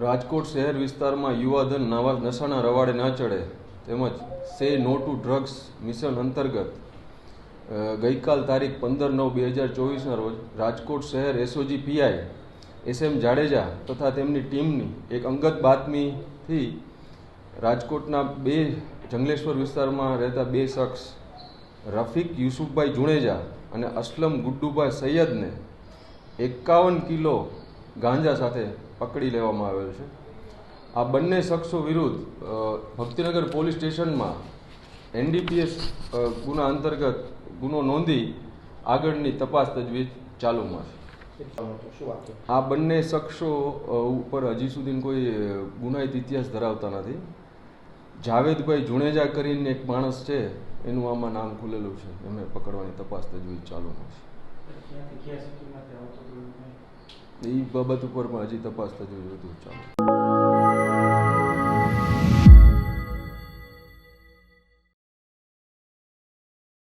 રાજકોટ શહેર વિસ્તારમાં યુવાધન નવા નશાના રવાડે ન ચડે તેમજ સે નો ટુ ડ્રગ્સ મિશન અંતર્ગત ગઈકાલ તારીખ 15/9/2024ના રોજ રાજકોટ શહેર એસઓજી પીઆઈ SM જાડેજા તથા તેમની ટીમની એક અંગત બાતમીથી રાજકોટના જંગલેશ્વર વિસ્તારમાં રહેતા બે શખ્સ રફીક યુસુફભાઈ જુણેજા અને અસલમ ગુડ્ડુભાઈ સૈયદને 51 કિલો ગાંજા સાથે પકડી લેવામાં આવેલ છે। આ બંને શખ્સો વિરુદ્ધ ભક્તિનગર પોલીસ સ્ટેશનમાં NDPS ગુના અંતર્ગત ગુનો નોંધી આગળની તપાસ તજવીજ ચાલુમાં છે। આ બંને શખ્સો ઉપર હજી સુધી કોઈ ગુનાહિત ઇતિહાસ ધરાવતા નથી। જાવેદભાઈ જુણેજા કરીને એક માણસ છે, એનું આમાં નામ ખુલેલું છે, એમને પકડવાની તપાસ તજવીજ ચાલુમાં છે। એ બાબત ઉપર પણ હજી તપાસ તજવીજ વધુ ચાલુ।